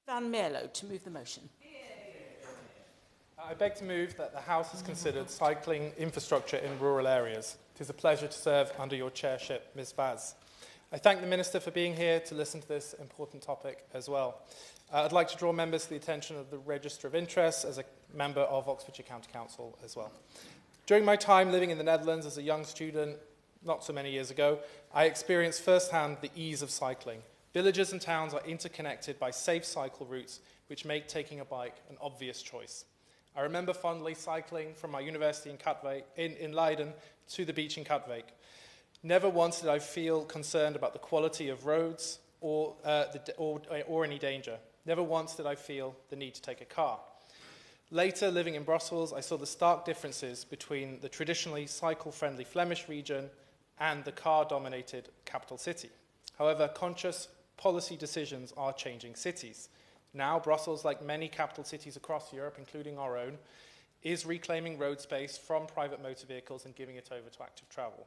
Van Mierlo to move the motion. I beg to move that the House has considered cycling infrastructure in rural areas. It is a pleasure to serve under your chairship, Ms Vaz. I thank the Minister for being here to listen to this important topic as well. I'd like to draw members to the attention of the Register of Interests as a member of Oxfordshire County Council as well. During my time living in the Netherlands as a young student, not so many years ago, I experienced firsthand the ease of cycling. Villages and towns are interconnected by safe cycle routes, which make taking a bike an obvious choice. I remember fondly cycling from my university in Katwijk, in Leiden to the beach in Katwijk. Never once did I feel concerned about the quality of roads or any danger. Never once did I feel the need to take a car. Later, living in Brussels, I saw the stark differences between the traditionally cycle-friendly Flemish region and the car-dominated capital city. However, conscious policy decisions are changing cities. Now, Brussels, like many capital cities across Europe, including our own, is reclaiming road space from private motor vehicles and giving it over to active travel.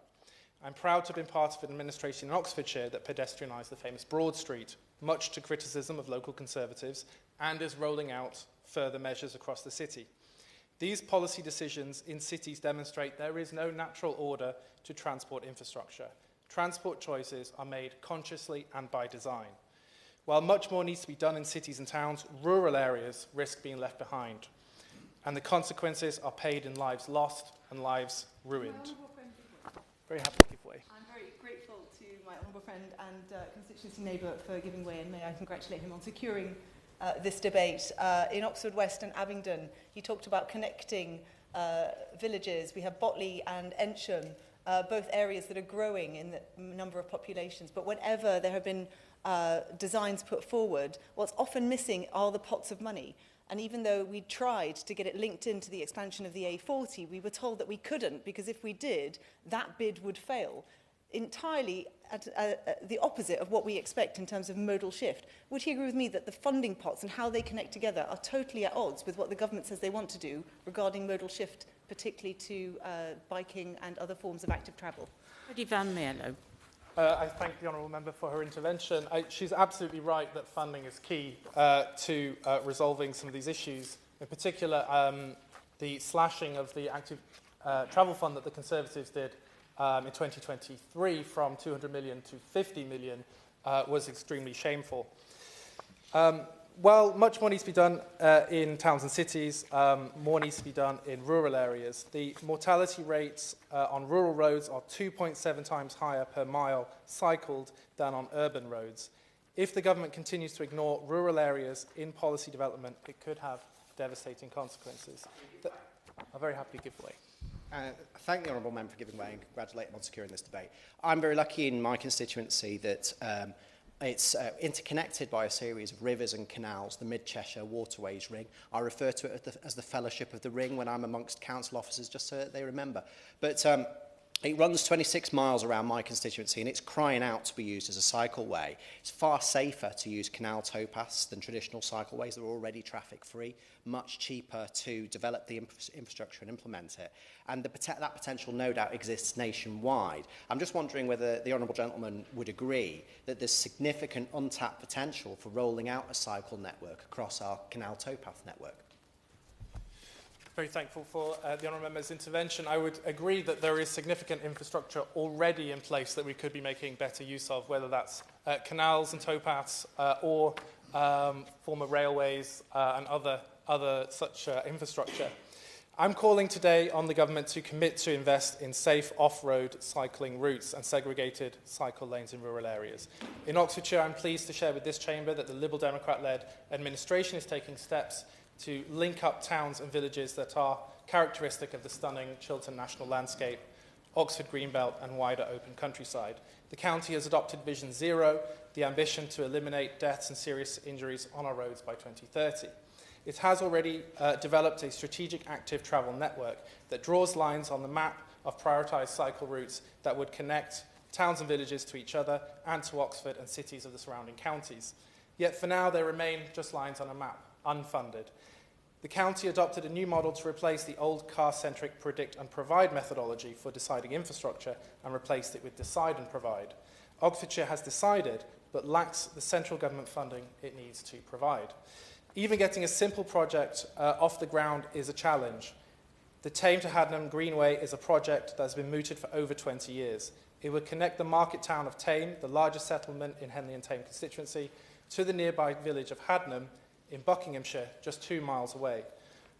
I'm proud to have been part of an administration in Oxfordshire that pedestrianised the famous Broad Street, much to criticism of local Conservatives, and is rolling out further measures across the city. These policy decisions in cities demonstrate there is no natural order to transport infrastructure. Transport choices are made consciously and by design. While much more needs to be done in cities and towns, rural areas risk being left behind, and the consequences are paid in lives lost and lives ruined. Very happy to give way. I'm very grateful to my honourable friend and constituency neighbour for giving way, and may I congratulate him on securing this debate. In Oxford West and Abingdon, he talked about connecting villages. We have Botley and Ensham, both areas that are growing in the number of populations, but whenever there have been designs put forward, what's often missing are the pots of money. And even though we tried to get it linked into the expansion of the A40, we were told that we couldn't, because if we did, that bid would fail. Entirely the opposite of what we expect in terms of modal shift. Would he agree with me that the funding pots and how they connect together are totally at odds with what the government says they want to do regarding modal shift, particularly to biking and other forms of active travel? Van Mierlo. I thank the honourable member for her intervention. She's absolutely right that funding is key to resolving some of these issues. In particular, the slashing of the active travel fund that the Conservatives did in 2023 from 200 million to 50 million was extremely shameful. While much more needs to be done in towns and cities, more needs to be done in rural areas. The mortality rates on rural roads are 2.7 times higher per mile cycled than on urban roads. If the government continues to ignore rural areas in policy development, it could have devastating consequences. I'm very happy to give way. Thank the honourable member for giving way and congratulate him on securing this debate. I'm very lucky in my constituency that it's interconnected by a series of rivers and canals, the Mid-Cheshire Waterways Ring. I refer to it as the Fellowship of the Ring when I'm amongst council officers, just so that they remember. But it runs 26 miles around my constituency and it's crying out to be used as a cycleway. It's far safer to use canal towpaths than traditional cycleways that are already traffic-free, much cheaper to develop the infrastructure and implement it. And that potential no doubt exists nationwide. I'm just wondering whether the honourable gentleman would agree that there's significant untapped potential for rolling out a cycle network across our canal towpath network. Very thankful for the honourable member's intervention. I would agree that there is significant infrastructure already in place that we could be making better use of, whether that's canals and towpaths or former railways and other such infrastructure. I'm calling today on the government to commit to invest in safe off-road cycling routes and segregated cycle lanes in rural areas. In Oxfordshire, I'm pleased to share with this chamber that the Liberal Democrat-led administration is taking steps to link up towns and villages that are characteristic of the stunning Chiltern National Landscape, Oxford Greenbelt and wider open countryside. The county has adopted Vision Zero, the ambition to eliminate deaths and serious injuries on our roads by 2030. It has already developed a strategic active travel network that draws lines on the map of prioritised cycle routes that would connect towns and villages to each other and to Oxford and cities of the surrounding counties. Yet for now, they remain just lines on a map, unfunded. The county adopted a new model to replace the old car-centric predict and provide methodology for deciding infrastructure and replaced it with decide and provide. Oxfordshire has decided but lacks the central government funding it needs to provide. Even getting a simple project off the ground is a challenge. The Tame to Hadnam Greenway is a project that has been mooted for over 20 years. It would connect the market town of Tame, the largest settlement in Henley and Tame constituency, to the nearby village of Hadnam in Buckinghamshire, just 2 miles away.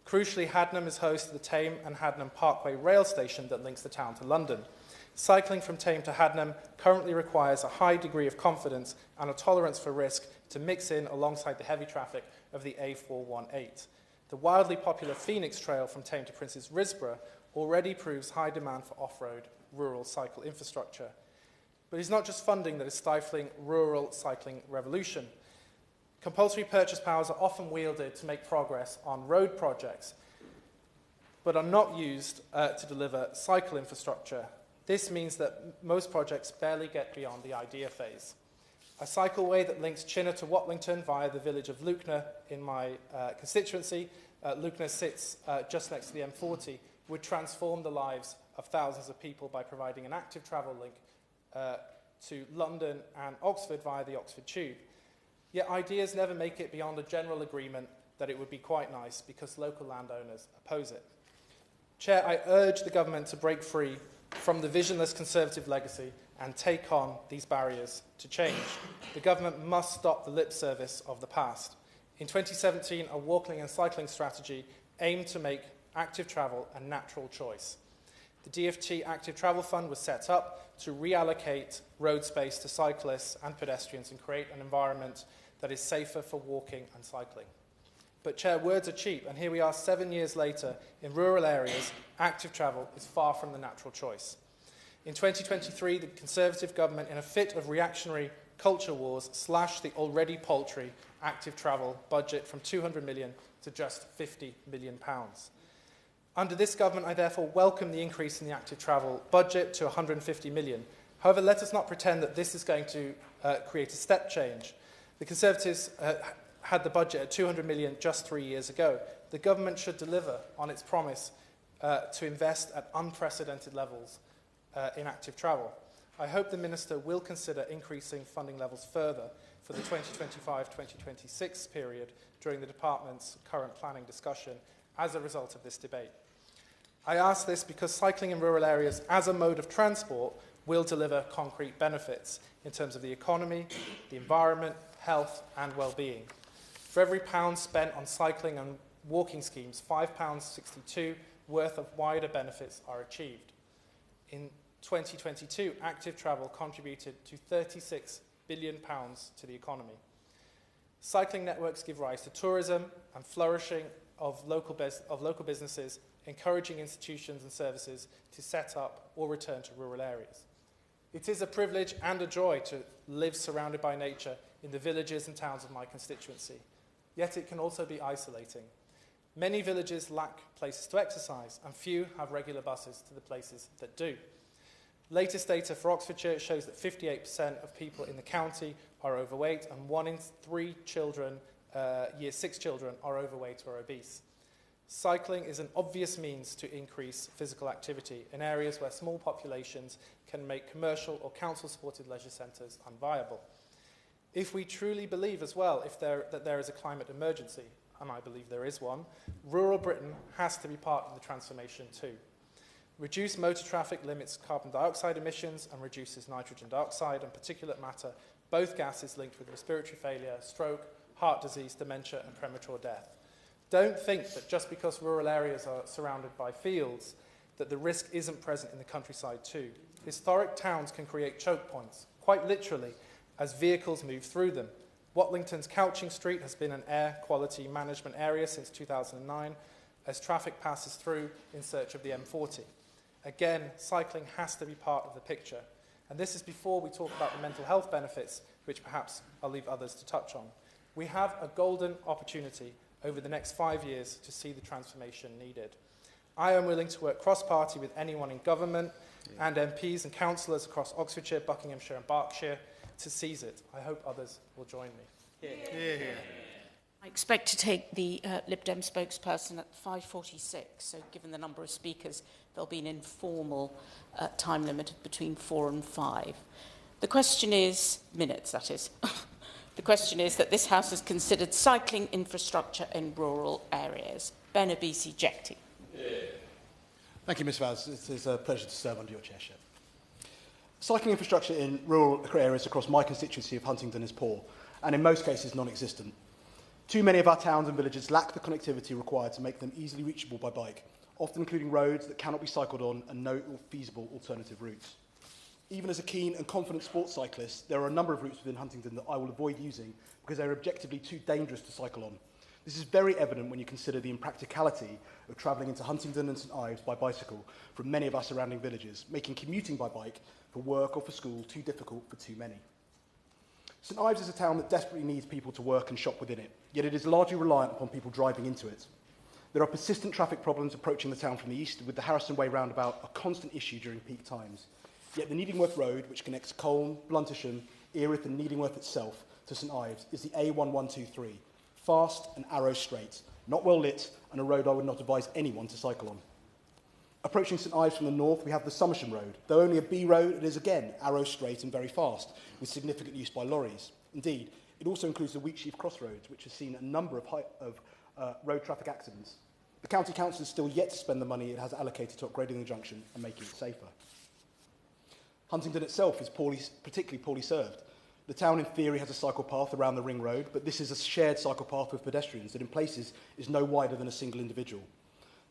Crucially, Hadnam is host to the Tame and Hadnam Parkway rail station that links the town to London. Cycling from Tame to Hadnam currently requires a high degree of confidence and a tolerance for risk to mix in alongside the heavy traffic of the A418. The wildly popular Phoenix Trail from Tame to Prince's Risborough already proves high demand for off-road rural cycle infrastructure. But it's not just funding that is stifling rural cycling revolution. Compulsory purchase powers are often wielded to make progress on road projects, but are not used to deliver cycle infrastructure. This means that most projects barely get beyond the idea phase. A cycleway that links Chinner to Watlington via the village of Lucknow in my constituency, Lucknow sits just next to the M40, would transform the lives of thousands of people by providing an active travel link to London and Oxford via the Oxford Tube. Yet ideas never make it beyond a general agreement that it would be quite nice because local landowners oppose it. Chair, I urge the government to break free from the visionless Conservative legacy and take on these barriers to change. The government must stop the lip service of the past. In 2017, a walking and cycling strategy aimed to make active travel a natural choice. The DfT Active Travel Fund was set up to reallocate road space to cyclists and pedestrians and create an environment that is safer for walking and cycling. But, Chair, words are cheap, and here we are 7 years later. In rural areas, active travel is far from the natural choice. In 2023, the Conservative government, in a fit of reactionary culture wars, slashed the already paltry active travel budget from 200 million to just 50 million pounds. Under this government, I therefore welcome the increase in the active travel budget to 150 million. However, let us not pretend that this is going to create a step change. The Conservatives had the budget at 200 million just 3 years ago. The government should deliver on its promise to invest at unprecedented levels in active travel. I hope the Minister will consider increasing funding levels further for the 2025-2026 period during the Department's current planning discussion as a result of this debate. I ask this because cycling in rural areas as a mode of transport will deliver concrete benefits in terms of the economy, the environment, health and well-being. For every pound spent on cycling and walking schemes, £5.62 worth of wider benefits are achieved. In 2022, active travel contributed to £36 billion to the economy. Cycling networks give rise to tourism and flourishing of local businesses, encouraging institutions and services to set up or return to rural areas. It is a privilege and a joy to live surrounded by nature in the villages and towns of my constituency. Yet it can also be isolating. Many villages lack places to exercise, and few have regular buses to the places that do. Latest data for Oxfordshire shows that 58% of people in the county are overweight, and 1 in 3 children, year 6 children, are overweight or obese. Cycling is an obvious means to increase physical activity in areas where small populations can make commercial or council-supported leisure centres unviable. If we truly believe as well that there is a climate emergency, and I believe there is one, rural Britain has to be part of the transformation too. Reduced motor traffic limits carbon dioxide emissions and reduces nitrogen dioxide and particulate matter, both gases linked with respiratory failure, stroke, heart disease, dementia and premature death. Don't think that just because rural areas are surrounded by fields that the risk isn't present in the countryside too. Historic towns can create choke points, quite literally, as vehicles move through them. Watlington's Couching Street has been an air quality management area since 2009 as traffic passes through in search of the M40. Again, cycling has to be part of the picture. And this is before we talk about the mental health benefits, which perhaps I'll leave others to touch on. We have a golden opportunity over the next 5 years to see the transformation needed. I am willing to work cross-party with anyone in government and MPs and councillors across Oxfordshire, Buckinghamshire and Berkshire to seize it. I hope others will join me. I expect to take the Lib Dem spokesperson at 5:46, so given the number of speakers, there'll be an informal time limit of between 4 and 5. The question is, minutes that is, the question is that this House has considered cycling infrastructure in rural areas. Ben Abisi Jekti. Thank you, Ms Vaz. It is a pleasure to serve under your chairship. Cycling infrastructure in rural areas across my constituency of Huntingdon is poor, and in most cases non-existent. Too many of our towns and villages lack the connectivity required to make them easily reachable by bike, often including roads that cannot be cycled on and no feasible alternative routes. Even as a keen and confident sports cyclist, there are a number of routes within Huntingdon that I will avoid using because they're objectively too dangerous to cycle on. This is very evident when you consider the impracticality of travelling into Huntingdon and St Ives by bicycle from many of our surrounding villages, making commuting by bike for work or for school too difficult for too many. St Ives is a town that desperately needs people to work and shop within it, yet it is largely reliant upon people driving into it. There are persistent traffic problems approaching the town from the east, with the Harrison Way roundabout a constant issue during peak times. Yet the Needingworth Road, which connects Colne, Bluntisham, Erith and Needingworth itself to St Ives, is the A1123, fast and arrow straight, not well lit, and a road I would not advise anyone to cycle on. Approaching St Ives from the north, we have the Somersham Road. Though only a B road, it is again arrow straight and very fast, with significant use by lorries. Indeed, it also includes the Wheatsheaf Crossroads, which has seen a number of road traffic accidents. The County Council is still yet to spend the money it has allocated to upgrading the junction and making it safer. Huntingdon itself is particularly poorly served. The town in theory has a cycle path around the ring road, but this is a shared cycle path with pedestrians that in places is no wider than a single individual.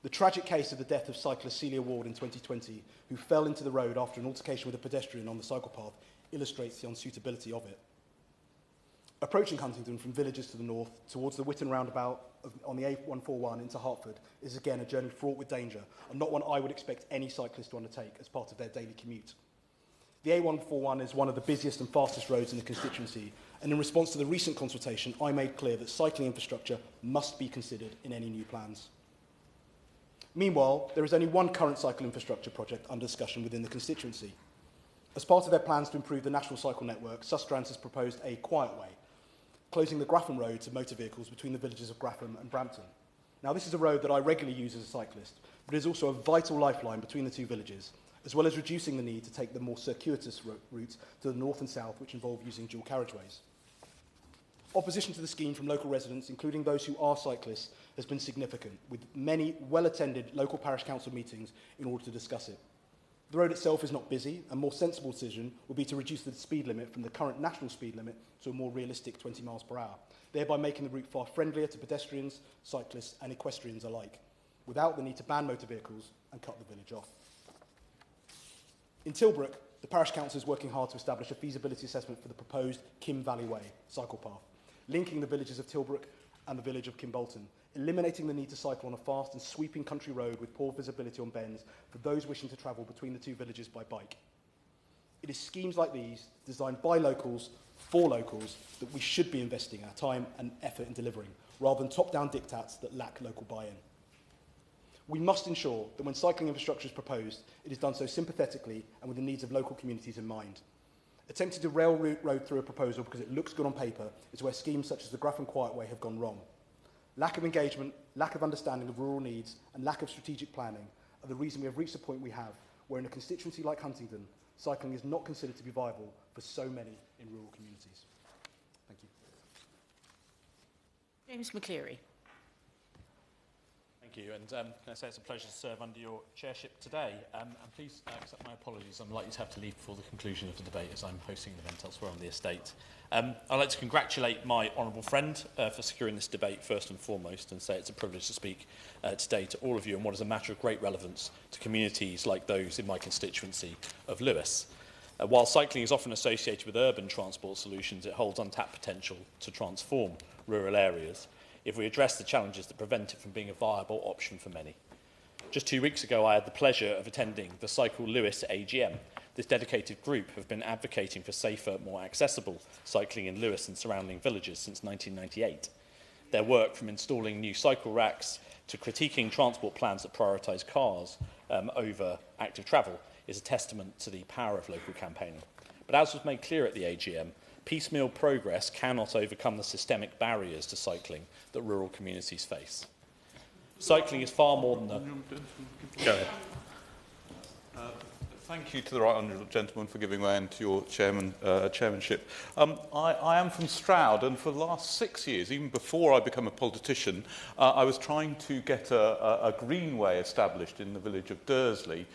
The tragic case of the death of cyclist Celia Ward in 2020, who fell into the road after an altercation with a pedestrian on the cycle path, illustrates the unsuitability of it. Approaching Huntingdon from villages to the north towards the Witton roundabout on the A141 into Hertford is again a journey fraught with danger, and not one I would expect any cyclist to undertake as part of their daily commute. The A141 is one of the busiest and fastest roads in the constituency, and in response to the recent consultation, I made clear that cycling infrastructure must be considered in any new plans. Meanwhile, there is only one current cycle infrastructure project under discussion within the constituency. As part of their plans to improve the national cycle network, Sustrans has proposed a quiet way, closing the Graffham Road to motor vehicles between the villages of Graffham and Brampton. Now, this is a road that I regularly use as a cyclist, but it is also a vital lifeline between the two villages, as well as reducing the need to take the more circuitous routes to the north and south, which involve using dual carriageways. Opposition to the scheme from local residents, including those who are cyclists, has been significant, with many well-attended local parish council meetings in order to discuss it. The road itself is not busy. A more sensible decision would be to reduce the speed limit from the current national speed limit to a more realistic 20 miles per hour, thereby making the route far friendlier to pedestrians, cyclists and equestrians alike, without the need to ban motor vehicles and cut the village off. In Tilbrook, the parish council is working hard to establish a feasibility assessment for the proposed Kim Valley Way cycle path, linking the villages of Tilbrook and the village of Kimbolton, eliminating the need to cycle on a fast and sweeping country road with poor visibility on bends for those wishing to travel between the two villages by bike. It is schemes like these, designed by locals, for locals, that we should be investing our time and effort in delivering, rather than top-down diktats that lack local buy-in. We must ensure that when cycling infrastructure is proposed, it is done so sympathetically and with the needs of local communities in mind. Attempting to railroad through a proposal because it looks good on paper is where schemes such as the Graffham Quiet Way have gone wrong. Lack of engagement, lack of understanding of rural needs, and lack of strategic planning are the reason we have reached the point we have, where in a constituency like Huntingdon, cycling is not considered to be viable for so many in rural communities. Thank you. James McCleary. Thank you, and can I say it's a pleasure to serve under your chairship today. And please accept my apologies. I'm likely to have to leave before the conclusion of the debate as I'm hosting an event elsewhere on the estate. I'd like to congratulate my honourable friend for securing this debate first and foremost, and say it's a privilege to speak today to all of you on what is a matter of great relevance to communities like those in my constituency of Lewis. While cycling is often associated with urban transport solutions, it holds untapped potential to transform rural areas if we address the challenges that prevent it from being a viable option for many. Just 2 weeks ago, I had the pleasure of attending the Cycle Lewis AGM. This dedicated group have been advocating for safer, more accessible cycling in Lewis and surrounding villages since 1998. Their work, from installing new cycle racks to critiquing transport plans that prioritise cars over active travel, is a testament to the power of local campaigning. But as was made clear at the AGM, piecemeal progress cannot overcome the systemic barriers to cycling that rural communities face. Cycling is far more than the... Go ahead. Thank you to the right honourable gentleman for giving way into your chairmanship. I am from Stroud, and for the last 6 years, even before I became a politician, I was trying to get a greenway established in the village of Dursley,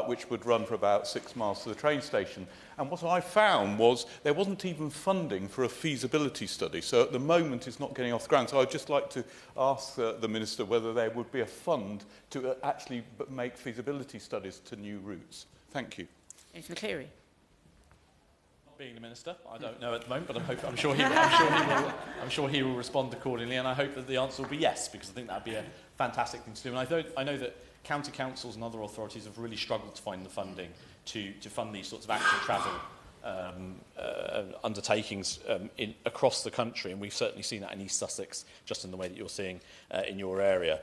which would run for about 6 miles to the train station. And what I found was there wasn't even funding for a feasibility study. So at the moment, it's not getting off the ground. So I'd just like to ask the Minister whether there would be a fund to actually make feasibility studies to new routes. Thank you. Mr. Cleary. Not being the Minister, I don't know at the moment, but I'm sure he will respond accordingly, and I hope that the answer will be yes, because I think that would be a fantastic thing to do. And I know that county councils and other authorities have really struggled to find the funding to fund these sorts of active travel undertakings across the country, and we've certainly seen that in East Sussex, just in the way that you're seeing in your area.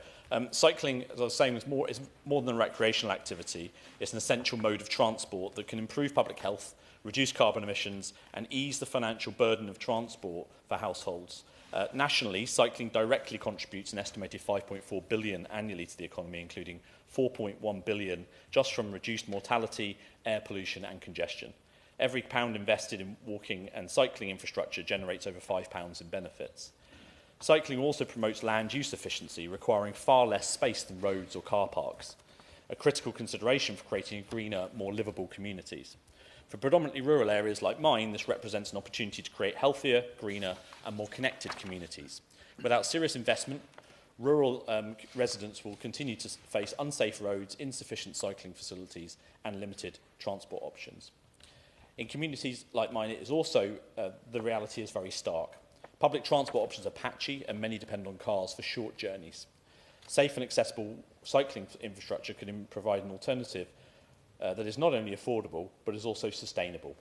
Cycling, as I was saying, is more than a recreational activity. It's an essential mode of transport that can improve public health, reduce carbon emissions, and ease the financial burden of transport for households. Nationally, cycling directly contributes an estimated 5.4 billion annually to the economy, including 4.1 billion just from reduced mortality, air pollution and congestion. Every pound invested in walking and cycling infrastructure generates over £5 in benefits. Cycling also promotes land use efficiency, requiring far less space than roads or car parks, a critical consideration for creating greener, more livable communities. For predominantly rural areas like mine, this represents an opportunity to create healthier, greener and more connected communities. Without serious investment, rural residents will continue to face unsafe roads, insufficient cycling facilities and limited transport options. In communities like mine, it is also, the reality is very stark. Public transport options are patchy and many depend on cars for short journeys. Safe and accessible cycling infrastructure can provide an alternative that is not only affordable but is also sustainable.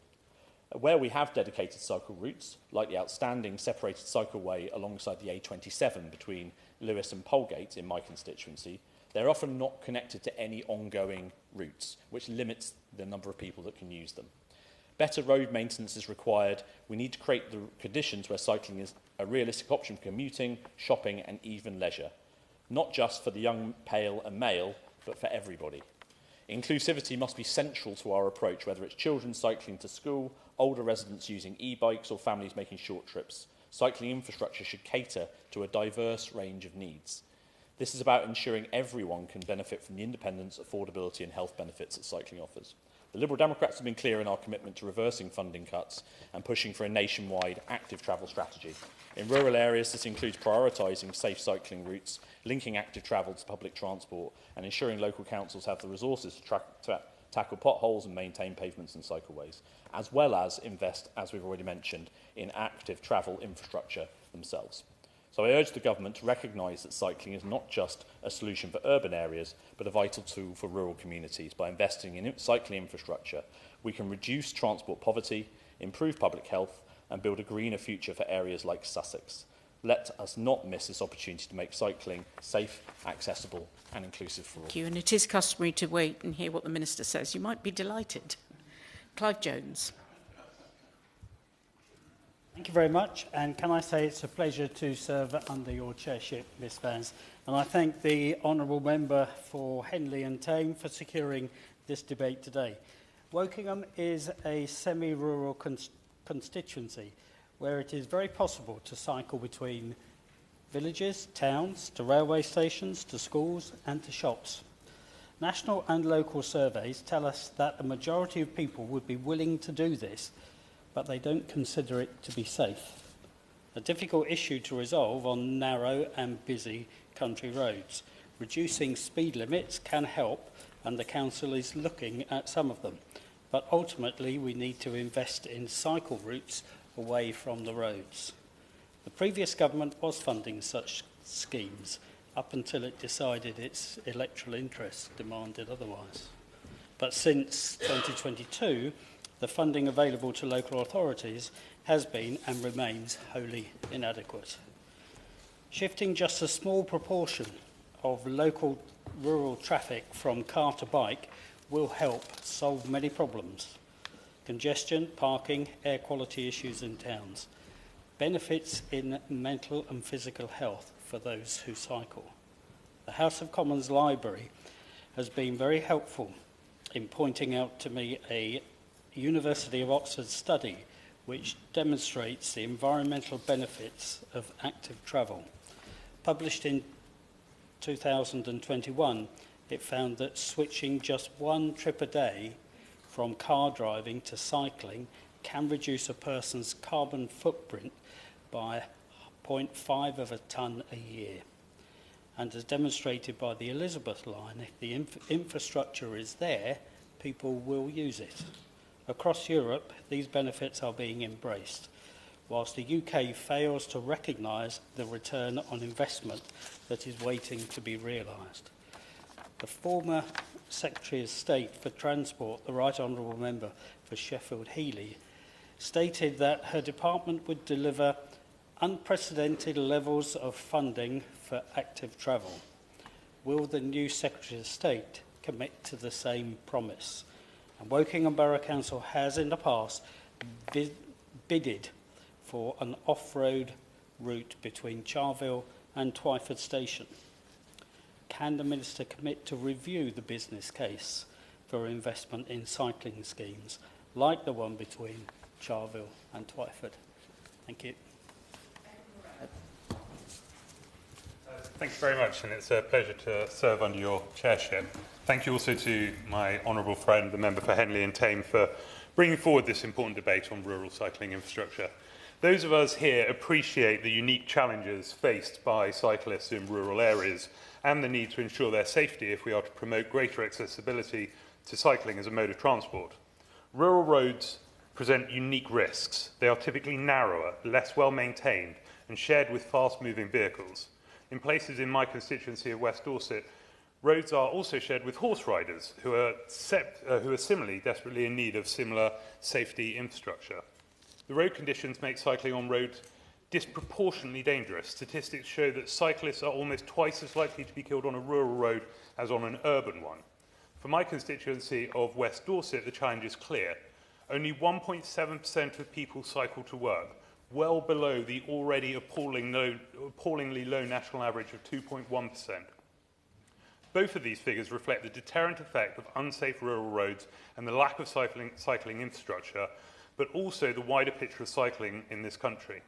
Where we have dedicated cycle routes, like the outstanding separated cycleway alongside the A27 between Lewes and Polegate in my constituency, they're often not connected to any ongoing routes, which limits the number of people that can use them. Better road maintenance is required. We need to create the conditions where cycling is a realistic option for commuting, shopping and even leisure. Not just for the young, pale and male, but for everybody. Inclusivity must be central to our approach, whether it's children cycling to school, older residents using e-bikes or families making short trips. Cycling infrastructure should cater to a diverse range of needs. This is about ensuring everyone can benefit from the independence, affordability and health benefits that cycling offers. The Liberal Democrats have been clear in our commitment to reversing funding cuts and pushing for a nationwide active travel strategy. In rural areas, this includes prioritising safe cycling routes, linking active travel to public transport and ensuring local councils have the resources to tackle potholes and maintain pavements and cycleways, as well as invest, as we've already mentioned, in active travel infrastructure themselves. So I urge the government to recognise that cycling is not just a solution for urban areas, but a vital tool for rural communities. By investing in cycling infrastructure, we can reduce transport poverty, improve public health, and build a greener future for areas like Sussex. Let us not miss this opportunity to make cycling safe, accessible, and inclusive for all. Thank you, and it is customary to wait and hear what the Minister says. You might be delighted. Clive Jones. Thank you very much, and can I say it's a pleasure to serve under your chairship, Ms Vance, and I thank the Honourable Member for Henley and Tame for securing this debate today. Wokingham is a semi-rural constituency where it is very possible to cycle between villages, towns, to railway stations, to schools and to shops. National and local surveys tell us that the majority of people would be willing to do this, but they don't consider it to be safe. A difficult issue to resolve on narrow and busy country roads. Reducing speed limits can help, and the council is looking at some of them. But ultimately, we need to invest in cycle routes away from the roads. The previous government was funding such schemes up until it decided its electoral interests demanded otherwise. But since 2022, the funding available to local authorities has been and remains wholly inadequate. Shifting just a small proportion of local rural traffic from car to bike will help solve many problems. Congestion, parking, air quality issues in towns. Benefits in mental and physical health for those who cycle. The House of Commons Library has been very helpful in pointing out to me a University of Oxford study which demonstrates the environmental benefits of active travel. Published in 2021, it found that switching just one trip a day from car driving to cycling can reduce a person's carbon footprint by 0.5 of a tonne a year. And as demonstrated by the Elizabeth line, if the infrastructure is there, people will use it. Across Europe, these benefits are being embraced, whilst the UK fails to recognise the return on investment that is waiting to be realised. The former Secretary of State for Transport, the Right Honourable Member for Sheffield Heeley, stated that her department would deliver unprecedented levels of funding for active travel. Will the new Secretary of State commit to the same promise? And Wokingham Borough Council has in the past bidded for an off-road route between Charville and Twyford Station. Can the Minister commit to review the business case for investment in cycling schemes like the one between Charville and Twyford? Thank you. Thank you very much, and it's a pleasure to serve under your chairship. Thank you also to my honourable friend, the member for Henley and Tame, for bringing forward this important debate on rural cycling infrastructure. Those of us here appreciate the unique challenges faced by cyclists in rural areas and the need to ensure their safety if we are to promote greater accessibility to cycling as a mode of transport. Rural roads present unique risks. They are typically narrower, less well maintained, and shared with fast-moving vehicles. In places in my constituency of West Dorset, roads are also shared with horse riders who are similarly desperately in need of similar safety infrastructure. The road conditions make cycling on roads disproportionately dangerous. Statistics show that cyclists are almost twice as likely to be killed on a rural road as on an urban one. For my constituency of West Dorset, the challenge is clear. Only 1.7% of people cycle to work, well below the already appallingly low national average of 2.1%. Both of these figures reflect the deterrent effect of unsafe rural roads and the lack of cycling infrastructure, but also the wider picture of cycling in this country.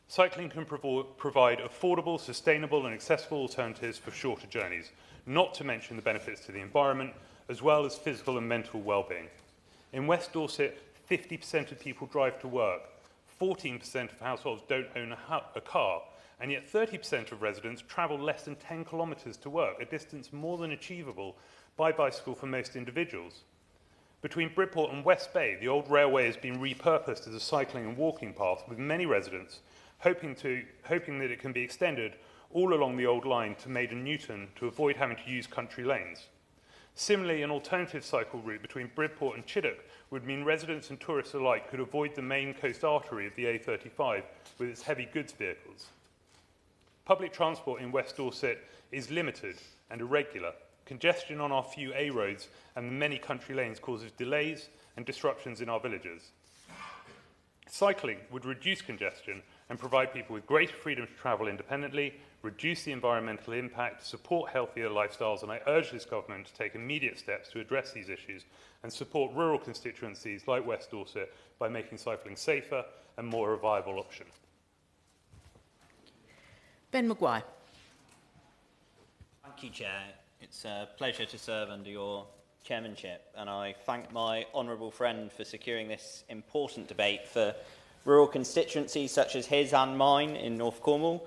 Cycling can provide affordable, sustainable and accessible alternatives for shorter journeys, not to mention the benefits to the environment, as well as physical and mental well-being. In West Dorset, 50% of people drive to work, 14% of households don't own a car, and yet 30% of residents travel less than 10 kilometres to work, a distance more than achievable by bicycle for most individuals. Between Bridport and West Bay, the old railway has been repurposed as a cycling and walking path, with many residents hoping that it can be extended all along the old line to Maiden Newton to avoid having to use country lanes. Similarly, an alternative cycle route between Bridport and Chiddock would mean residents and tourists alike could avoid the main coast artery of the A35 with its heavy goods vehicles. Public transport in West Dorset is limited and irregular. Congestion on our few A roads and the many country lanes causes delays and disruptions in our villages. Cycling would reduce congestion and provide people with greater freedom to travel independently, reduce the environmental impact, support healthier lifestyles, and I urge this government to take immediate steps to address these issues and support rural constituencies like West Dorset by making cycling safer and more a viable option. Ben Maguire. Thank you, Chair. It's a pleasure to serve under your chairmanship, and I thank my honourable friend for securing this important debate for rural constituencies such as his and mine in North Cornwall.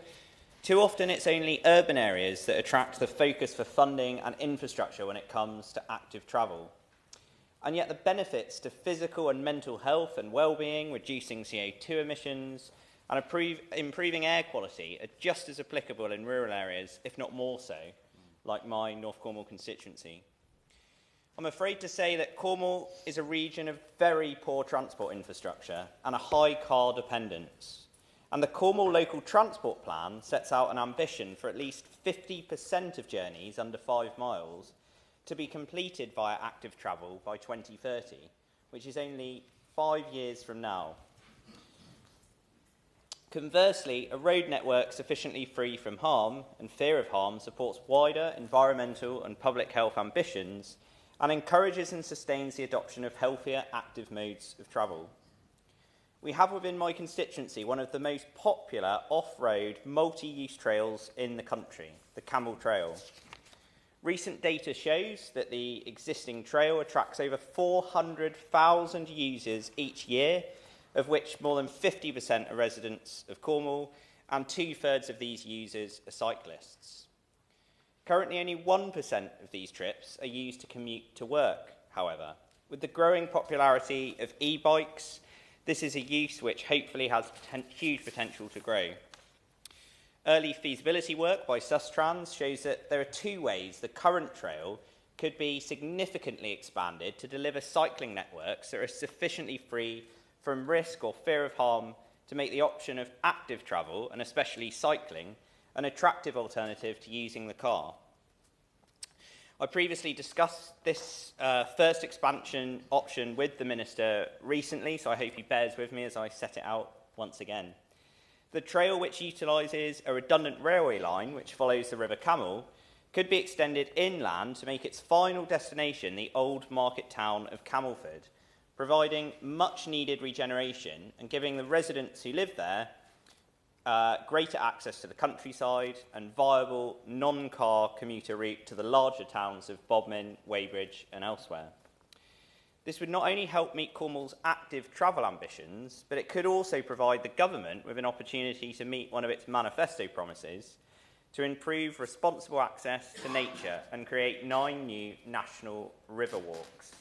Too often it's only urban areas that attract the focus for funding and infrastructure when it comes to active travel. And yet the benefits to physical and mental health and well-being, reducing CO2 emissions and improving air quality are just as applicable in rural areas, if not more so, like my North Cornwall constituency. I'm afraid to say that Cornwall is a region of very poor transport infrastructure and a high car dependence. And the Cornwall Local Transport Plan sets out an ambition for at least 50% of journeys under 5 miles to be completed via active travel by 2030, which is only 5 years from now. Conversely, a road network sufficiently free from harm and fear of harm supports wider environmental and public health ambitions and encourages and sustains the adoption of healthier, active modes of travel. We have within my constituency one of the most popular off-road multi-use trails in the country, the Camel Trail. Recent data shows that the existing trail attracts over 400,000 users each year, of which more than 50% are residents of Cornwall, and 2/3 of these users are cyclists. Currently, only 1% of these trips are used to commute to work, however. With the growing popularity of e-bikes, this is a use which hopefully has huge potential to grow. Early feasibility work by Sustrans shows that there are 2 ways the current trail could be significantly expanded to deliver cycling networks that are sufficiently free from risk or fear of harm to make the option of active travel, and especially cycling, an attractive alternative to using the car. I previously discussed this first expansion option with the Minister recently, so I hope he bears with me as I set it out once again. The trail, which utilises a redundant railway line which follows the River Camel, could be extended inland to make its final destination the old market town of Camelford, providing much-needed regeneration and giving the residents who live there greater access to the countryside and viable non-car commuter route to the larger towns of Bodmin, Weybridge and elsewhere. This would not only help meet Cornwall's active travel ambitions, but it could also provide the government with an opportunity to meet one of its manifesto promises to improve responsible access to nature and create 9 new national river walks.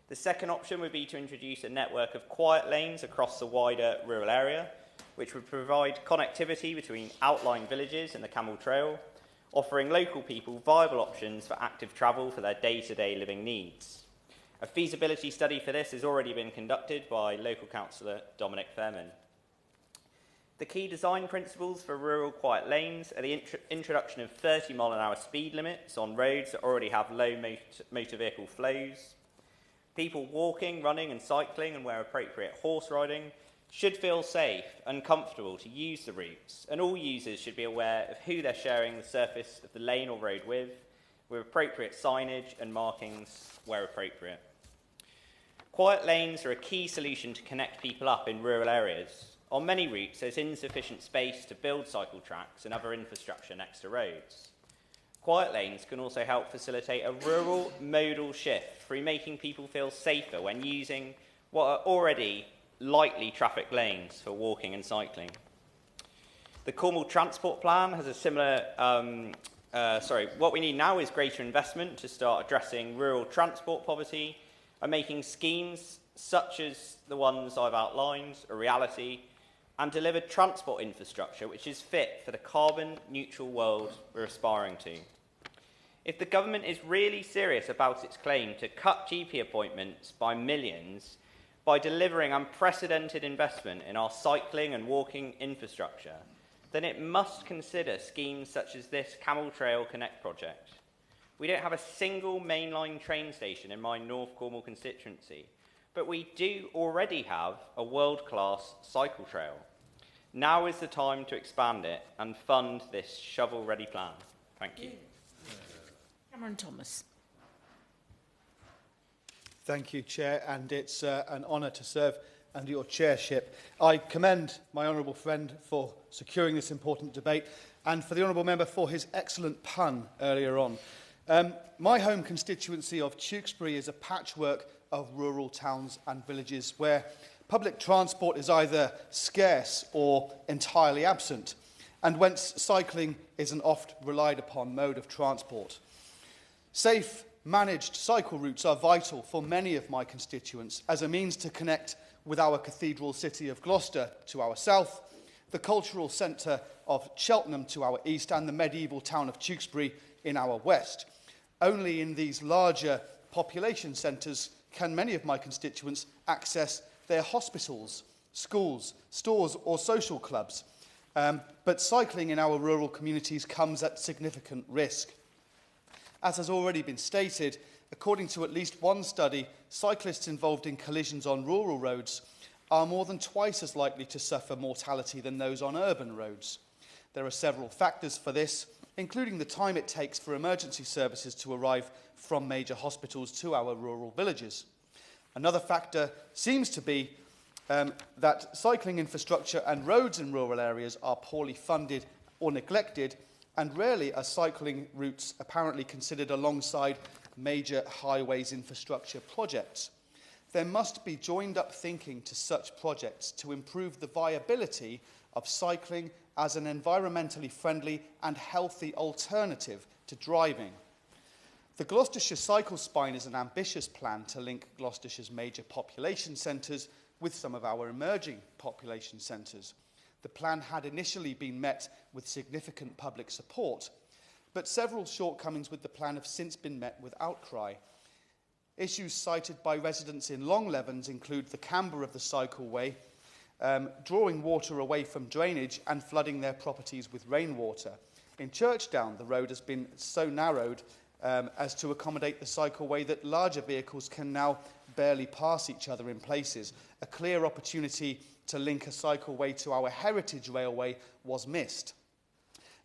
The second option would be to introduce a network of quiet lanes across the wider rural area, which would provide connectivity between outlying villages and the Camel Trail, offering local people viable options for active travel for their day-to-day living needs. A feasibility study for this has already been conducted by local councillor Dominic Fairman. The key design principles for rural quiet lanes are the introduction of 30-mile-an-hour speed limits on roads that already have low motor vehicle flows. People walking, running and cycling, and where appropriate horse riding, should feel safe and comfortable to use the routes, and all users should be aware of who they're sharing the surface of the lane or road with appropriate signage and markings where appropriate. Quiet lanes are a key solution to connect people up in rural areas. On many routes, there's insufficient space to build cycle tracks and other infrastructure next to roads. Quiet lanes can also help facilitate a rural modal shift through making people feel safer when using what are already lightly trafficked lanes for walking and cycling. The Cornwall Transport Plan has a similar... what we need now is greater investment to start addressing rural transport poverty and making schemes such as the ones I've outlined a reality, and deliver transport infrastructure which is fit for the carbon-neutral world we're aspiring to. If the government is really serious about its claim to cut GP appointments by millions by delivering unprecedented investment in our cycling and walking infrastructure, then it must consider schemes such as this Camel Trail Connect project. We don't have a single mainline train station in my North Cornwall constituency, but we do already have a world-class cycle trail. Now is the time to expand it and fund this shovel-ready plan. Thank you. Cameron Thomas. Thank you, Chair, and it's an honour to serve under your chairship. I commend my honourable friend for securing this important debate and for the honourable member for his excellent pun earlier on. My home constituency of Tewkesbury is a patchwork of rural towns and villages where public transport is either scarce or entirely absent, and whence cycling is an oft relied upon mode of transport. Safe, managed cycle routes are vital for many of my constituents as a means to connect with our cathedral city of Gloucester to our south, the cultural centre of Cheltenham to our east, and the medieval town of Tewkesbury in our west. Only in these larger population centres can many of my constituents access their hospitals, schools, stores or social clubs. But cycling in our rural communities comes at significant risk. As has already been stated, according to at least one study, cyclists involved in collisions on rural roads are more than twice as likely to suffer mortality than those on urban roads. There are several factors for this, including the time it takes for emergency services to arrive from major hospitals to our rural villages. Another factor seems to be that cycling infrastructure and roads in rural areas are poorly funded or neglected, and rarely are cycling routes apparently considered alongside major highways infrastructure projects. There must be joined-up thinking to such projects to improve the viability of cycling as an environmentally friendly and healthy alternative to driving. The Gloucestershire Cycle Spine is an ambitious plan to link Gloucestershire's major population centres with some of our emerging population centres. The plan had initially been met with significant public support, but several shortcomings with the plan have since been met with outcry. Issues cited by residents in Long Levens include the camber of the cycleway, drawing water away from drainage and flooding their properties with rainwater. In Churchdown, the road has been so narrowed as to accommodate the cycleway that larger vehicles can now barely pass each other in places. A clear opportunity to link a cycleway to our heritage railway was missed.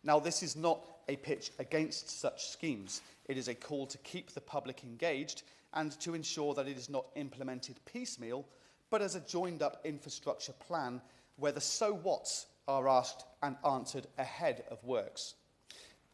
Now, this is not a pitch against such schemes. It is a call to keep the public engaged and to ensure that it is not implemented piecemeal, but as a joined-up infrastructure plan where the so whats are asked and answered ahead of works.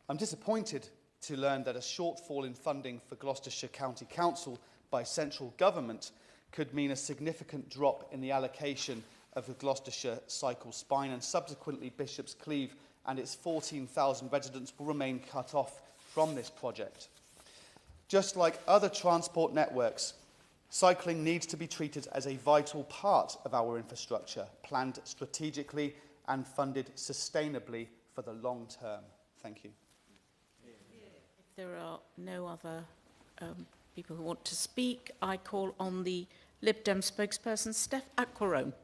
I'm disappointed to learn that a shortfall in funding for Gloucestershire County Council by central government could mean a significant drop in the allocation of the Gloucestershire Cycle Spine, and subsequently Bishop's Cleeve and its 14,000 residents will remain cut off from this project. Just like other transport networks, cycling needs to be treated as a vital part of our infrastructure, planned strategically and funded sustainably for the long term. Thank you. If there are no other people who want to speak, I call on the Lib Dem spokesperson, Steph Aquarone.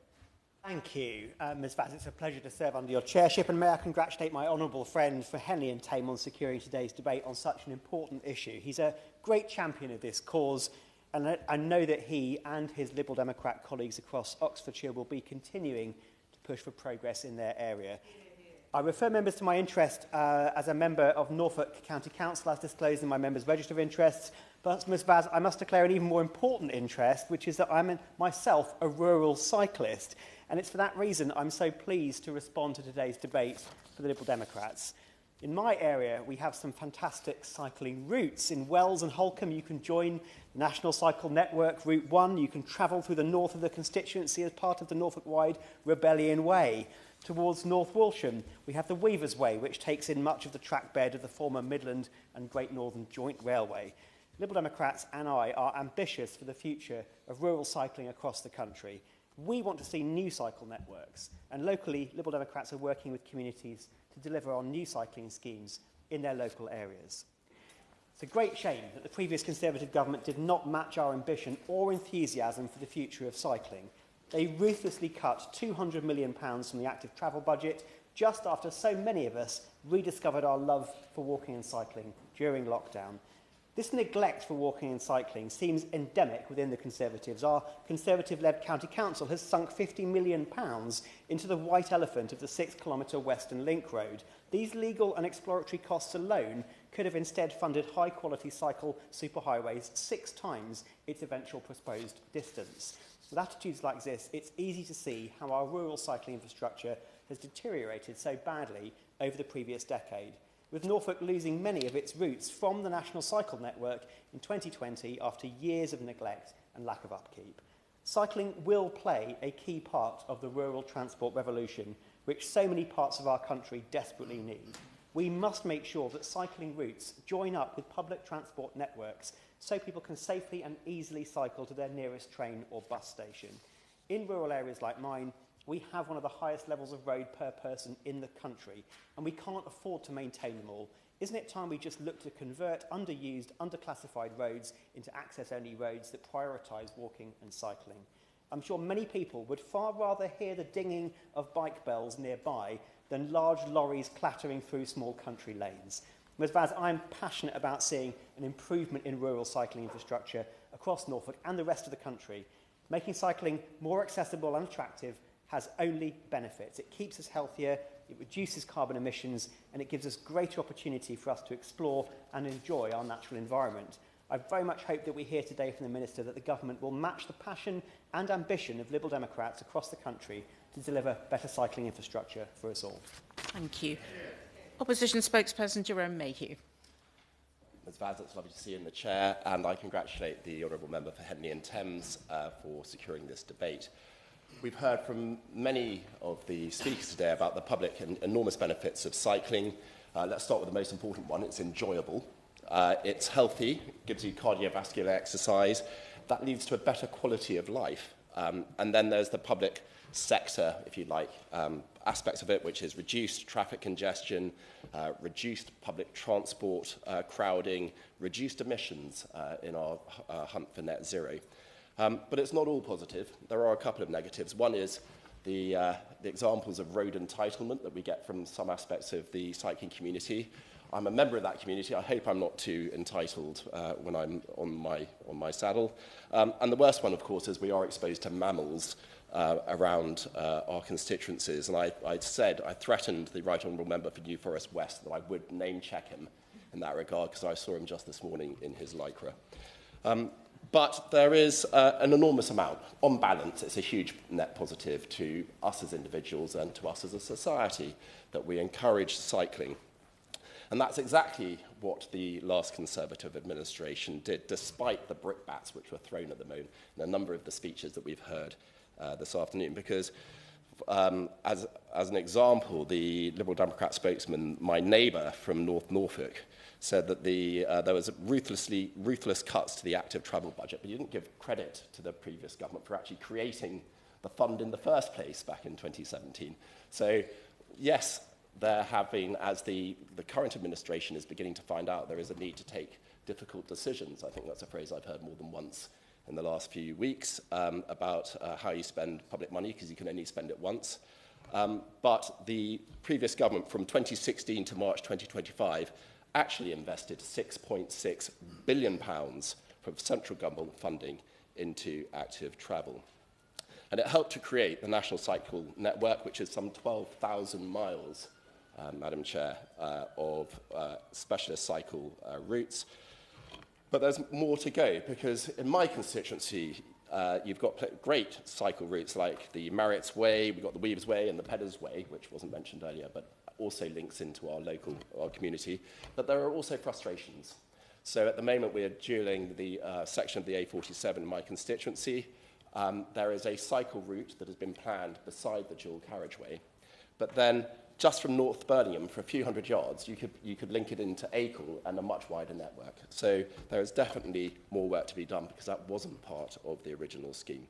Thank you, Ms Vaz. It's a pleasure to serve under your chairship, and may I congratulate my honourable friend for Henley and Tame on securing today's debate on such an important issue. He's a great champion of this cause, and I know that he and his Liberal Democrat colleagues across Oxfordshire will be continuing to push for progress in their area. I refer members to my interest as a member of Norfolk County Council, as disclosed in my members' register of interests. But, Ms Vaz, I must declare an even more important interest, which is that I'm myself a rural cyclist. And it's for that reason I'm so pleased to respond to today's debate for the Liberal Democrats. In my area, we have some fantastic cycling routes. In Wells and Holcombe, you can join the National Cycle Network Route 1. You can travel through the north of the constituency as part of the Norfolk-wide Rebellion Way. Towards North Walsham, we have the Weavers' Way, which takes in much of the track bed of the former Midland and Great Northern Joint Railway. Liberal Democrats and I are ambitious for the future of rural cycling across the country. We want to see new cycle networks, and locally, Liberal Democrats are working with communities to deliver on new cycling schemes in their local areas. It's a great shame that the previous Conservative government did not match our ambition or enthusiasm for the future of cycling. They ruthlessly cut £200 million from the active travel budget just after so many of us rediscovered our love for walking and cycling during lockdown. This neglect for walking and cycling seems endemic within the Conservatives. Our Conservative-led County Council has sunk £50 million into the white elephant of the 6-kilometre Western Link Road. These legal and exploratory costs alone could have instead funded high-quality cycle superhighways 6 times its eventual proposed distance. With attitudes like this, it's easy to see how our rural cycling infrastructure has deteriorated so badly over the previous decade, with Norfolk losing many of its routes from the National Cycle Network in 2020 after years of neglect and lack of upkeep. Cycling will play a key part of the rural transport revolution, which so many parts of our country desperately need. We must make sure that cycling routes join up with public transport networks so people can safely and easily cycle to their nearest train or bus station. In rural areas like mine, we have one of the highest levels of road per person in the country, and we can't afford to maintain them all. Isn't it time we just look to convert underused, underclassified roads into access-only roads that prioritise walking and cycling? I'm sure many people would far rather hear the dinging of bike bells nearby than large lorries clattering through small country lanes. Ms Vaz, I'm passionate about seeing an improvement in rural cycling infrastructure across Norfolk and the rest of the country. Making cycling more accessible and attractive has only benefits. It keeps us healthier, it reduces carbon emissions, and it gives us greater opportunity for us to explore and enjoy our natural environment. I very much hope that we hear today from the Minister that the government will match the passion and ambition of Liberal Democrats across the country to deliver better cycling infrastructure for us all. Thank you. Opposition spokesperson Jerome Mayhew. Ms Vaz, it's lovely to see you in the chair, and I congratulate the Honourable Member for Henley and Thames for securing this debate. We've heard from many of the speakers today about the public and enormous benefits of cycling. Let's start with the most important one. It's enjoyable. It's healthy, gives you cardiovascular exercise. That leads to a better quality of life. And then there's the public sector, if you like, aspects of it, which is reduced traffic congestion, reduced public transport crowding, reduced emissions in our hunt for net zero. But it's not all positive. There are a couple of negatives. One is the examples of road entitlement that we get from some aspects of the cycling community. I'm a member of that community. I hope I'm not too entitled when I'm on my saddle. And the worst one, of course, is we are exposed to mammals around our constituencies. And I threatened the Right Honourable Member for New Forest West that I would name-check him in that regard, because I saw him just this morning in his lycra. But there is an enormous amount. On balance, it's a huge net positive to us as individuals and to us as a society that we encourage cycling. And that's exactly what the last Conservative administration did, despite the brickbats which were thrown at the moment in a number of the speeches that we've heard this afternoon. Because, as an example, the Liberal Democrat spokesman, my neighbour from North Norfolk, said that there was ruthless cuts to the active travel budget, but he didn't give credit to the previous government for actually creating the fund in the first place back in 2017. So, yes, there have been, as the current administration is beginning to find out, there is a need to take difficult decisions. I think that's a phrase I've heard more than once in the last few weeks about how you spend public money, because you can only spend it once. But the previous government, from 2016 to March 2025, actually invested £6.6 billion from central government funding into active travel. And it helped to create the National Cycle Network, which is some 12,000 miles, Madam Chair, of specialist cycle routes. But there's more to go, because in my constituency, you've got great cycle routes like the Marriotts Way, we've got the Weaves Way and the Peddars Way, which wasn't mentioned earlier, but also links into our community. But there are also frustrations. So at the moment, we're duelling the section of the A47 in my constituency. There is a cycle route that has been planned beside the dual carriageway. But then, just from North Birmingham, for a few hundred yards, you could link it into Acle and a much wider network. So there is definitely more work to be done, because that wasn't part of the original scheme.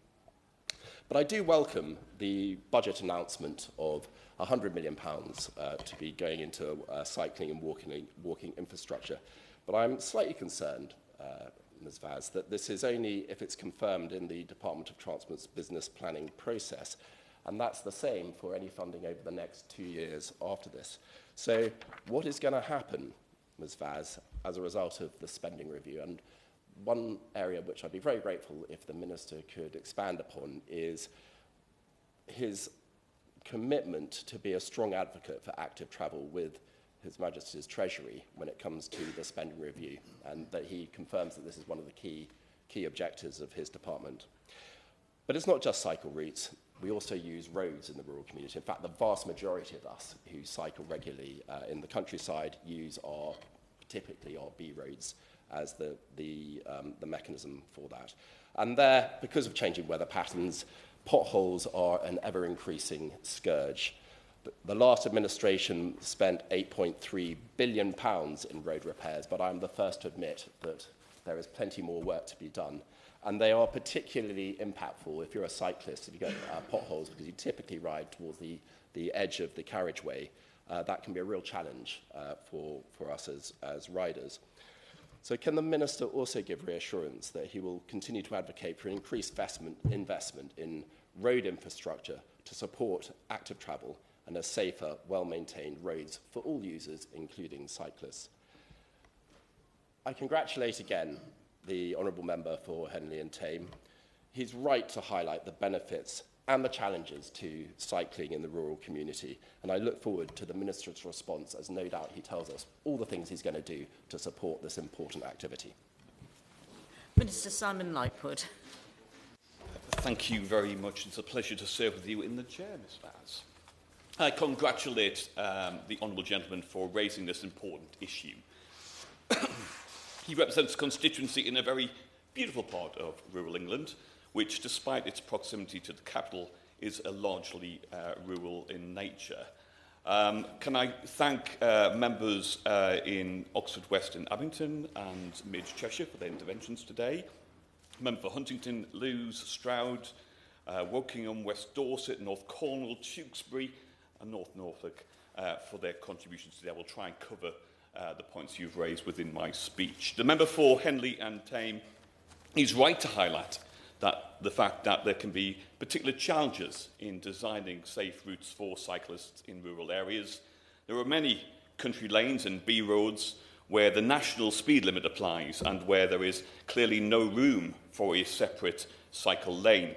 But I do welcome the budget announcement of £100 million to be going into cycling and walking infrastructure. But I'm slightly concerned, Ms Vaz, that this is only if it's confirmed in the Department of Transport's business planning process. And that's the same for any funding over the next 2 years after this. So what is going to happen, Ms Vaz, as a result of the spending review? And one area which I'd be very grateful if the Minister could expand upon is his commitment to be a strong advocate for active travel with His Majesty's Treasury when it comes to the spending review, and that he confirms that this is one of the key objectives of his department. But it's not just cycle routes. We also use roads in the rural community. In fact, the vast majority of us who cycle regularly in the countryside use typically our B roads as the mechanism for that. And there, because of changing weather patterns, potholes are an ever-increasing scourge. The last administration spent £8.3 billion in road repairs, but I'm the first to admit that there is plenty more work to be done. And they are particularly impactful if you're a cyclist, if you get potholes, because you typically ride towards the edge of the carriageway. That can be a real challenge for us as riders. So can the Minister also give reassurance that he will continue to advocate for an increased investment in road infrastructure to support active travel and a safer, well-maintained roads for all users, including cyclists? I congratulate again the Honourable Member for Henley and Tame. He's right to highlight the benefits and the challenges to cycling in the rural community. And I look forward to the Minister's response, as no doubt he tells us all the things he's going to do to support this important activity. Minister Simon Lightwood. Thank you very much. It's a pleasure to serve with you in the chair, Ms Vaz. I congratulate the honourable gentleman for raising this important issue. He represents a constituency in a very beautiful part of rural England, which, despite its proximity to the capital, is largely rural in nature. Can I thank members in Oxford West and Abington and Mid Cheshire for their interventions today. Member for Huntington, Lewes, Stroud, Wokingham, West Dorset, North Cornwall, Tewkesbury and North Norfolk for their contributions today. I will try and cover the points you've raised within my speech. The member for Henley and Tame is right to highlight the fact that there can be particular challenges in designing safe routes for cyclists in rural areas. There are many country lanes and B roads where the national speed limit applies and where there is clearly no room for a separate cycle lane.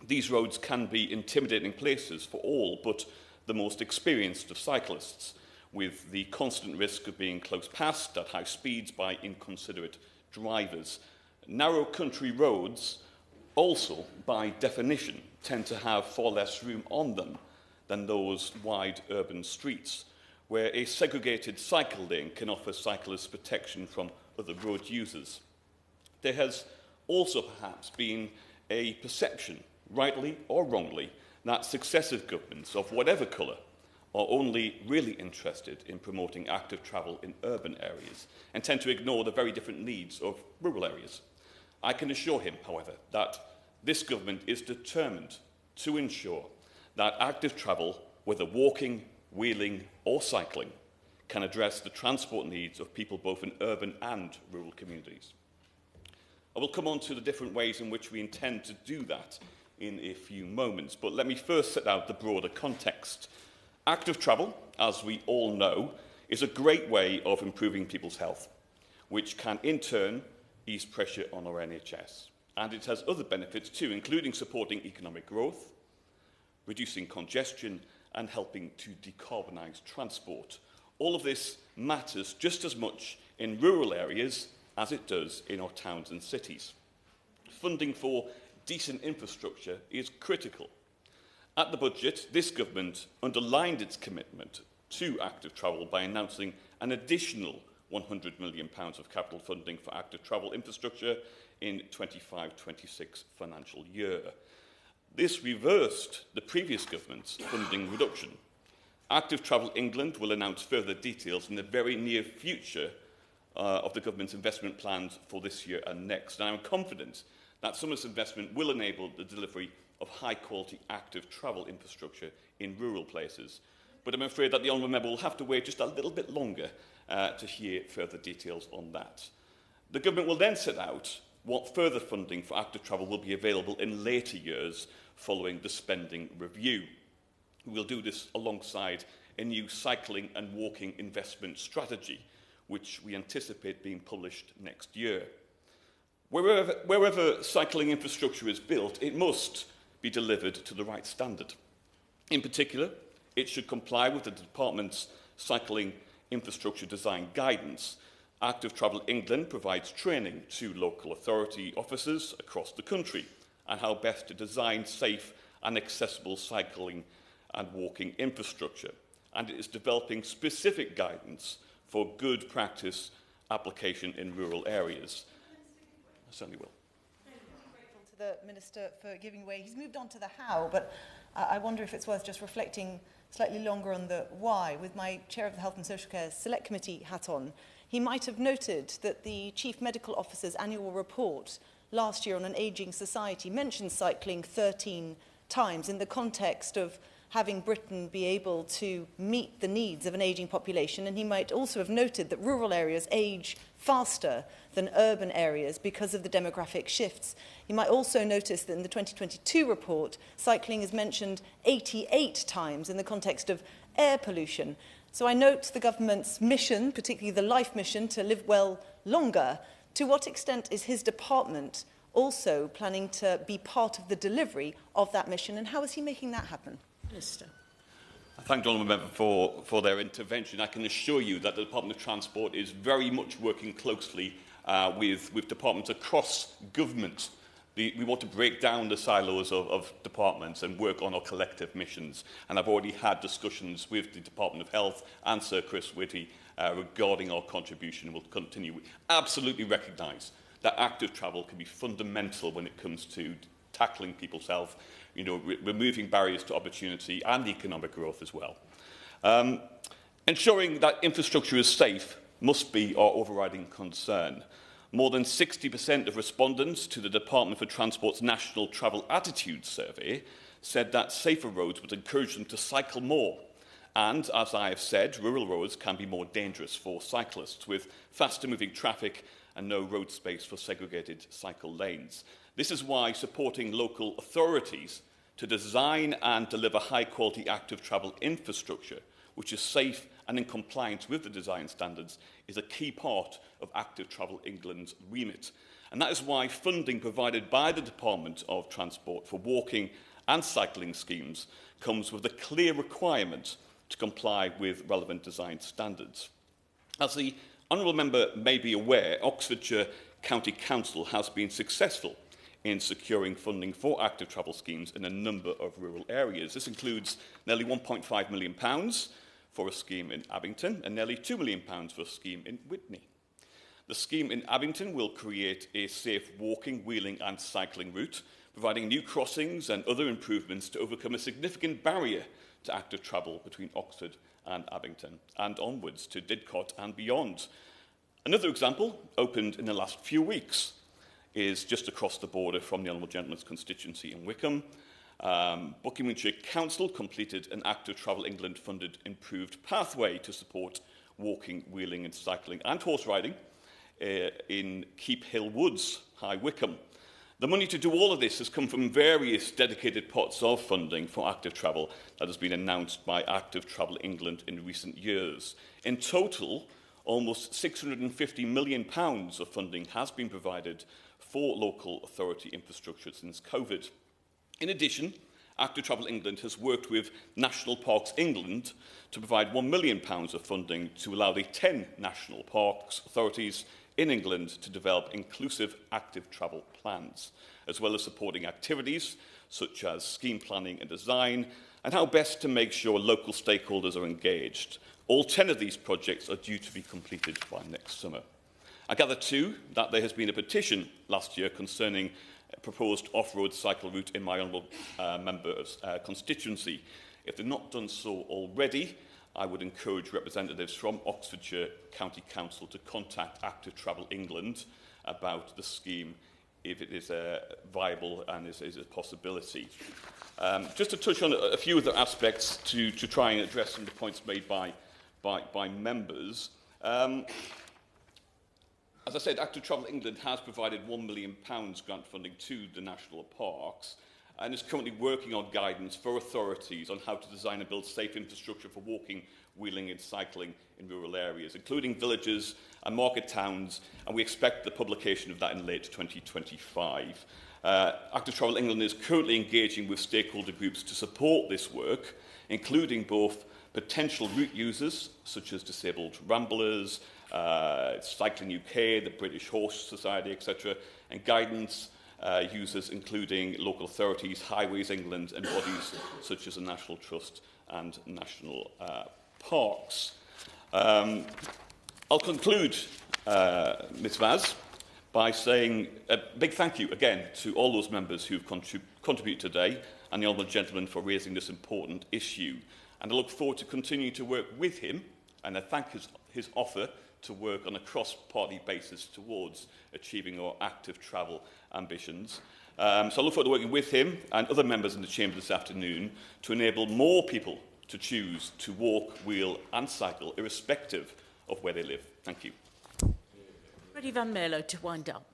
These roads can be intimidating places for all but the most experienced of cyclists, with the constant risk of being close passed at high speeds by inconsiderate drivers. Narrow country roads also, by definition, tend to have far less room on them than those wide urban streets, where a segregated cycle lane can offer cyclists protection from other road users. There has also perhaps been a perception, rightly or wrongly, that successive governments of whatever colour are only really interested in promoting active travel in urban areas and tend to ignore the very different needs of rural areas. I can assure him, however, that this government is determined to ensure that active travel, whether walking, wheeling or cycling, can address the transport needs of people both in urban and rural communities. I will come on to the different ways in which we intend to do that in a few moments, but let me first set out the broader context. Active travel, as we all know, is a great way of improving people's health, which can in turn ease pressure on our NHS. And it has other benefits too, including supporting economic growth, reducing congestion and helping to decarbonise transport. All of this matters just as much in rural areas as it does in our towns and cities. Funding for decent infrastructure is critical. At the budget, this government underlined its commitment to active travel by announcing an additional £100 million of capital funding for active travel infrastructure in 25-26 financial year. This reversed the previous government's funding reduction. Active Travel England will announce further details in the very near future of the government's investment plans for this year and next. And I'm confident that some of this investment will enable the delivery of high-quality active travel infrastructure in rural places. But I'm afraid that the honourable member will have to wait just a little bit longer to hear further details on that. The government will then set out what further funding for active travel will be available in later years following the spending review. We will do this alongside a new cycling and walking investment strategy, which we anticipate being published next year. Wherever cycling infrastructure is built, it must be delivered to the right standard. In particular, it should comply with the department's cycling infrastructure design guidance. Active Travel England provides training to local authority officers across the country on how best to design safe and accessible cycling and walking infrastructure. And it is developing specific guidance for good practice application in rural areas. I certainly will. I'm grateful to the Minister for giving way. He's moved on to the how, but I wonder if it's worth just reflecting slightly longer on the why. With my Chair of the Health and Social Care Select Committee hat on, he might have noted that the Chief Medical Officer's annual report last year on an ageing society mentioned cycling 13 times in the context of having Britain be able to meet the needs of an ageing population. And he might also have noted that rural areas age faster than urban areas because of the demographic shifts. You might also notice that in the 2022 report, cycling is mentioned 88 times in the context of air pollution. So I note the government's mission, particularly the life mission, to live well longer. To what extent is his department also planning to be part of the delivery of that mission, and how is he making that happen? Minister. I thank the Honourable Member for their intervention. I can assure you that the Department of Transport is very much working closely with departments across government. We want to break down the silos of departments and work on our collective missions. And I've already had discussions with the Department of Health and Sir Chris Whitty regarding our contribution, and we'll continue. We absolutely recognise that active travel can be fundamental when it comes to tackling people's health, removing barriers to opportunity and economic growth as well. Ensuring that infrastructure is safe must be our overriding concern. More than 60% of respondents to the Department for Transport's National Travel Attitude Survey said that safer roads would encourage them to cycle more. And, as I have said, rural roads can be more dangerous for cyclists, with faster-moving traffic and no road space for segregated cycle lanes. This is why supporting local authorities to design and deliver high-quality active travel infrastructure, which is safe and in compliance with the design standards, is a key part of Active Travel England's remit. And that is why funding provided by the Department of Transport for walking and cycling schemes comes with a clear requirement to comply with relevant design standards. As the Honourable Member may be aware, Oxfordshire County Council has been successful in securing funding for active travel schemes in a number of rural areas. This includes nearly £1.5 million for a scheme in Abington and nearly £2 million for a scheme in Witney. The scheme in Abington will create a safe walking, wheeling and cycling route, providing new crossings and other improvements to overcome a significant barrier to active travel between Oxford and Abington and onwards to Didcot and beyond. Another example, opened in the last few weeks, is just across the border from the Honourable Gentleman's constituency in Wickham. Buckinghamshire Council completed an Active Travel England funded improved pathway to support walking, wheeling and cycling and horse riding in Keep Hill Woods, High Wycombe. The money to do all of this has come from various dedicated pots of funding for active travel that has been announced by Active Travel England in recent years. In total, almost £650 million of funding has been provided for local authority infrastructure since COVID. In addition, Active Travel England has worked with National Parks England to provide £1 million of funding to allow the 10 national parks authorities in England to develop inclusive active travel plans, as well as supporting activities such as scheme planning and design, and how best to make sure local stakeholders are engaged. All 10 of these projects are due to be completed by next summer. I gather too that there has been a petition last year concerning a proposed off-road cycle route in my honourable member's constituency. If they've not done so already, I would encourage representatives from Oxfordshire County Council to contact Active Travel England about the scheme if it is viable and is a possibility. Just to touch on a few other aspects to try and address some of the points made by members. As I said, Active Travel England has provided £1 million grant funding to the national parks and is currently working on guidance for authorities on how to design and build safe infrastructure for walking, wheeling and cycling in rural areas, including villages and market towns, and we expect the publication of that in late 2025. Active Travel England is currently engaging with stakeholder groups to support this work, including both potential route users, such as disabled ramblers, Cycling UK, the British Horse Society, etc., and guidance users including local authorities, Highways England and bodies such as the National Trust and National Parks. I'll conclude, Ms Vaz, by saying a big thank you again to all those members who've contributed today and the Honourable Gentleman for raising this important issue. And I look forward to continuing to work with him, and I thank his offer to work on a cross-party basis towards achieving our active travel ambitions. So I look forward to working with him and other members in the Chamber this afternoon to enable more people to choose to walk, wheel and cycle, irrespective of where they live. Thank you. Freddie Van Mierlo to wind up.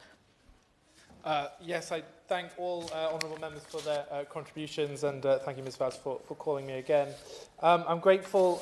Yes, I thank all honourable members for their contributions, and thank you, Ms Vaz, for calling me again. I'm grateful.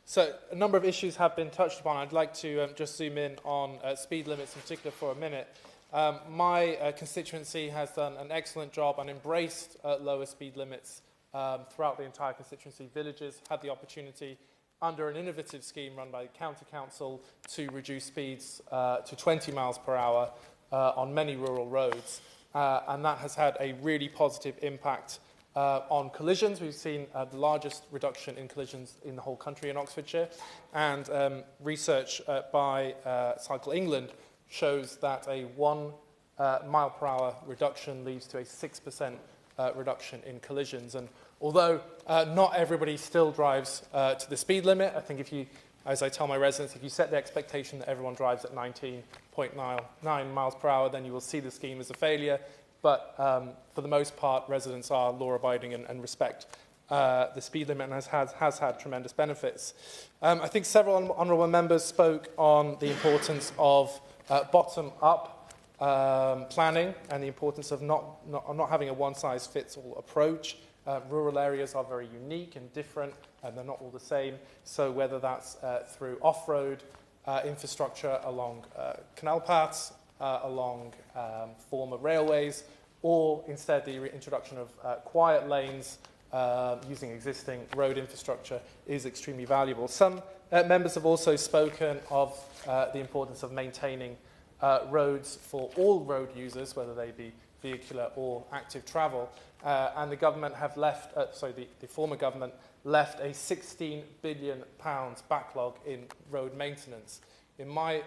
So a number of issues have been touched upon. I'd like to just zoom in on speed limits in particular for a minute. My constituency has done an excellent job and embraced lower speed limits throughout the entire constituency. Villages had the opportunity, under an innovative scheme run by the County Council, to reduce speeds to 20 miles per hour on many rural roads. And that has had a really positive impact on collisions. We've seen the largest reduction in collisions in the whole country in Oxfordshire. And research by Cycle England shows that a 1 mile per hour reduction leads to a 6% reduction in collisions. And although not everybody still drives to the speed limit, I think if you, as I tell my residents, if you set the expectation that everyone drives at 19.9 miles per hour, then you will see the scheme as a failure. But for the most part, residents are law-abiding and respect the speed limit, and has had tremendous benefits. I think several honourable members spoke on the importance of bottom-up planning and the importance of not having a one-size-fits-all approach. Rural areas are very unique and different, and they're not all the same. So whether that's through off-road infrastructure along canal paths, along former railways, or instead the introduction of quiet lanes using existing road infrastructure is extremely valuable. Some members have also spoken of the importance of maintaining roads for all road users, whether they be vehicular or active travel. And the government have left, the former government left a £16 billion backlog in road maintenance. In my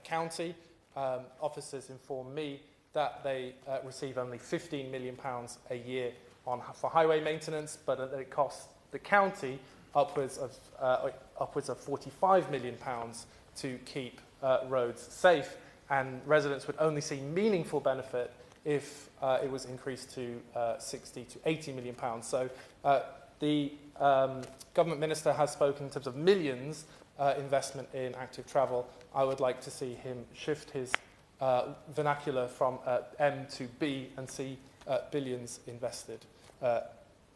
county, officers inform me that they receive only £15 million a year for highway maintenance, but it costs the county upwards of £45 million to keep roads safe, and residents would only see meaningful benefit if it was increased to £60 to £80 million. So the government minister has spoken in terms of millions investment in active travel. I would like to see him shift his vernacular from M to B and see billions invested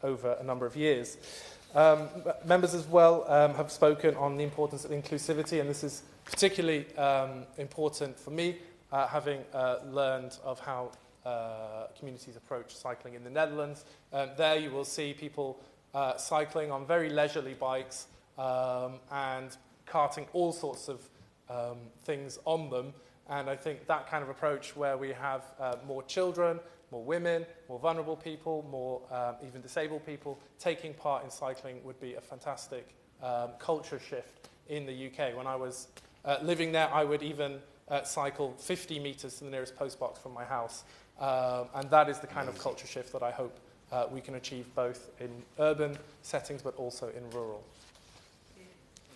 over a number of years. Members as well have spoken on the importance of inclusivity, and this is particularly important for me, having learned of how communities approach cycling in the Netherlands. There you will see people cycling on very leisurely bikes and carting all sorts of things on them. And I think that kind of approach, where we have more children, more women, more vulnerable people, more even disabled people taking part in cycling, would be a fantastic culture shift in the UK. When I was living there, I would even cycle 50 metres to the nearest postbox from my house. And that is the kind of culture shift that I hope we can achieve both in urban settings but also in rural.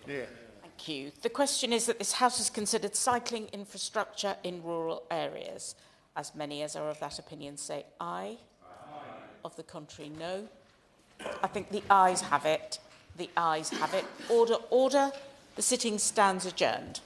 Yeah. Thank you. The question is that this House has considered cycling infrastructure in rural areas. As many as are of that opinion say aye. Aye. Of the contrary, no. I think the ayes have it. The ayes have it. Order, order. The sitting stands adjourned.